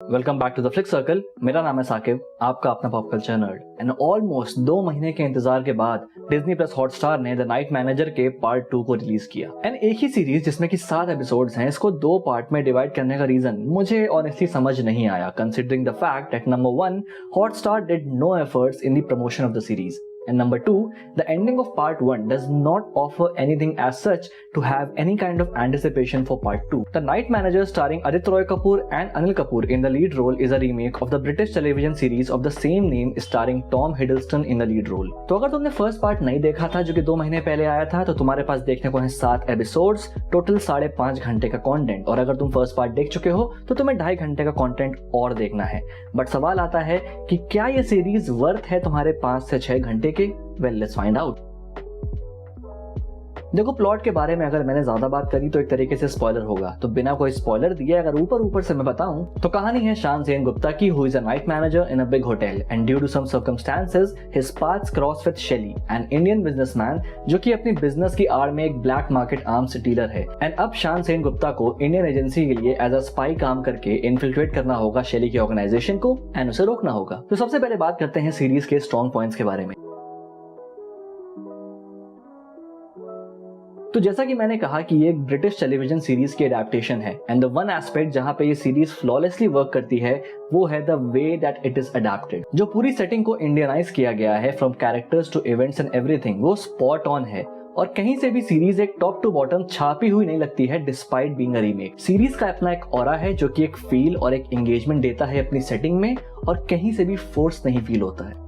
Welcome back to the Flick Circle. मेरा नाम है साकिब, आपका अपना pop culture nerd. And almost 2 महीने के इंतजार के बाद डिज्नी प्लस हॉटस्टार ने द नाइट मैनेजर के पार्ट 2 को रिलीज किया। एंड एक ही सीरीज जिसमें कि 7 एपिसोड्स हैं, इसको 2 पार्ट में डिवाइड करने का रीजन मुझे ऑनेस्टली समझ नहीं आया, considering the fact that number 1, Hotstar did no efforts in the promotion of the series. And number 2, the ending of part 1 does not offer anything as such to have any kind of anticipation for part 2. The Night Manager starring Aditya Roy Kapoor and Anil Kapoor in the lead role is a remake of the British television series of the same name starring Tom Hiddleston in the lead role. तो अगर तुमने first part नहीं देखा था जो कि 2 महीने पहले आया था, तो तुम्हारे पास देखने को है 7 एपिसोड्स, टोटल 5.5 घंटे का कंटेंट। और अगर तुम फर्स्ट पार्ट देख चुके हो तो तुम्हें 2.5 घंटे का कंटेंट और देखना है। बट सवाल आता है कि क्या ये सीरीज वर्थ है तुम्हारे 5 से 6 घंटे के? Well, let's find out. देखो, प्लॉट के बारे में अगर मैंने ज्यादा बात करी तो एक तरीके से स्पॉइलर होगा, तो बिना कोई स्पॉइलर दिए अगर ऊपर से मैं बताऊं तो कहानी है शान सेन गुप्ता की, who is a night manager in a big hotel and due to some circumstances his paths cross with Shelly, an Indian businessman जो कि अपनी बिजनेस की आड़ में एक ब्लैक मार्केट आर्म्स डीलर है। एंड अब शान सेन गुप्ता को इंडियन एजेंसी के लिए एज अ स्पाई काम करके इन्फिल्ट्रेट करना होगा शेली की ऑर्गेनाइजेशन को एंड उसे रोकना होगा। तो सबसे पहले बात करते हैं सीरीज के स्ट्रॉन्ग पॉइंट्स के बारे में। तो जैसा कि मैंने कहा कि ये एक ब्रिटिश टेलीविजन सीरीज की एडेप्टेशन है, एंड द वन एस्पेक्ट जहां पे ये सीरीज फ्लॉलेसली वर्क करती है वो है the way that it is adapted. जो पूरी सेटिंग को इंडियनाइज किया गया है, from characters to events and everything, वो स्पॉट ऑन है और कहीं से भी सीरीज एक टॉप टू बॉटम छापी हुई नहीं लगती है despite being a remake. Series का अपना एक ऑरा है जो कि एक फील और एक एंगेजमेंट देता है अपनी सेटिंग में, और कहीं से भी फोर्स नहीं फील होता है।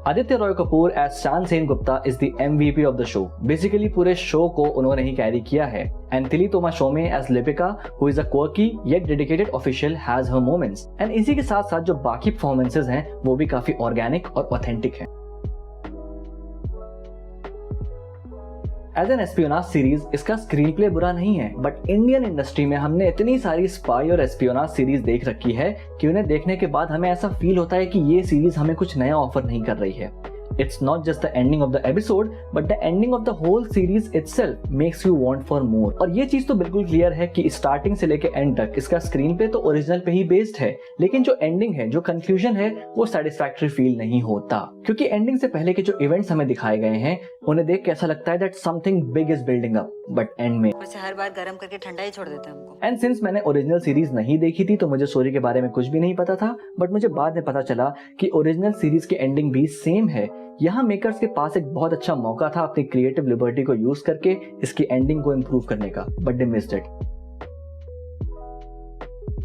Aditya Roy Kapoor as Shaan Sen Gupta is the MVP of the show. Basically पूरे शो को उन्होंने ही कैरी किया है। And Tillotama Shome as Lipika, who is a quirky yet dedicated official, has her moments. एंड इसी के साथ साथ जो बाकी परफॉर्मेंसेज हैं वो भी काफी ऑर्गेनिक और ऑथेंटिक हैं। एज एन एस्पियोनाज सीरीज इसका स्क्रीन प्ले बुरा नहीं है, बट इंडियन इंडस्ट्री में हमने इतनी सारी स्पाई और एस्पियोनाज सीरीज देख रखी है कि उन्हें देखने के बाद हमें ऐसा फील होता है कि ये सीरीज हमें कुछ नया ऑफर नहीं कर रही है। It's not just the ending of the episode, but the ending of the whole series itself makes you want for more. और ये चीज तो बिल्कुल क्लियर है कि स्टार्टिंग से लेके एंड तक इसका स्क्रीन पे तो ओरिजिनल पे ही बेस्ड है, लेकिन जो एंडिंग है, जो कंक्लूजन है, वो सेटिस्फैक्टरी फील नहीं होता, क्योंकि एंडिंग से पहले के जो इवेंट्स हमें दिखाए गए हैं उन्हें देख के ऐसा लगता है that something big is building up, but and में हर बार गर्म करके ठंडा ही छोड़ देते हैं हमको। एंड सिंस मैंने ओरिजिनल सीरीज नहीं देखी थी तो मुझे स्टोरी के बारे में कुछ भी नहीं पता था, बट मुझे बाद में पता चला कि ओरिजिनल सीरीज की एंडिंग भी सेम है। यहाँ मेकर्स के पास एक बहुत अच्छा मौका था अपनी क्रिएटिव लिबर्टी को यूज करके इसकी एंडिंग को इम्प्रूव करने का, बट दे मिस्ड इट।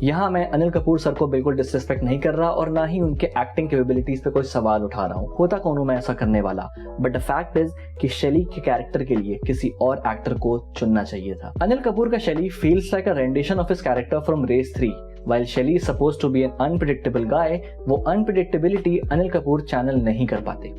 यहाँ मैं अनिल कपूर सर को बिल्कुल डिसरिस्पेक्ट नहीं कर रहा और ना ही उनके एक्टिंग कैपेबिलिटीज पे कोई सवाल उठा रहा हूँ, होता कौन हूं मैं ऐसा करने वाला, बट द फैक्ट इज कि शेली के कैरेक्टर के लिए किसी और एक्टर को चुनना चाहिए था। अनिल कपूर का Shelly feels like a rendition of his character from Race 3, while Shelly is supposed to be an unpredictable guy, वो unpredictability अनिल कपूर चैनल नहीं कर पाते।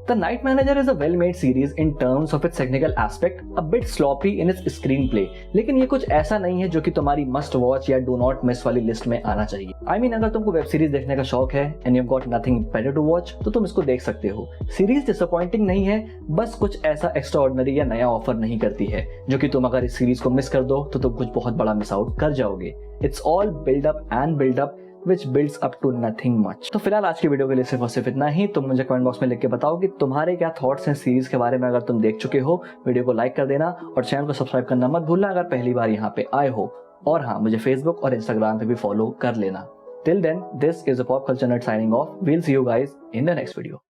The Night Manager is a well-made series in terms of its technical aspect, a bit sloppy in its screenplay, लेकिन ये कुछ ऐसा नहीं है जो कि तुम्हारी must watch या do not miss वाली लिस्ट में आना चाहिए। I mean, अगर तुमको वेब सीरीज देखने का शौक है and you've got nothing better to watch, तो तुम इसको देख सकते हो। सीरीज डिसअपॉइंटिंग नहीं है, बस कुछ ऐसा एक्स्ट्राऑर्डिनरी या नया ऑफर नहीं करती है जो कि तुम अगर इस सीरीज को मिस कर दो तो तुम कुछ बहुत बड़ा मिस आउट कर जाओगे। It's all build up and build up which builds up to nothing much. तो फिलहाल आज की वीडियो के लिए सिर्फ और सिर्फ इतना ही। तुम मुझे कमेंट बॉक्स में लिख के बताओ कि तुम्हारे क्या थॉट्स हैं सीरीज के बारे में। अगर तुम देख चुके हो, वीडियो को लाइक कर देना और चैनल को सब्सक्राइब करना मत भूलना अगर पहली बार यहाँ पे आए हो। और हाँ, मुझे फेसबुक और इंस्टाग्राम पे भी फॉलो कर लेना। Till then, this is a Pop Culture Nerd signing off. We'll see you guys in the next video.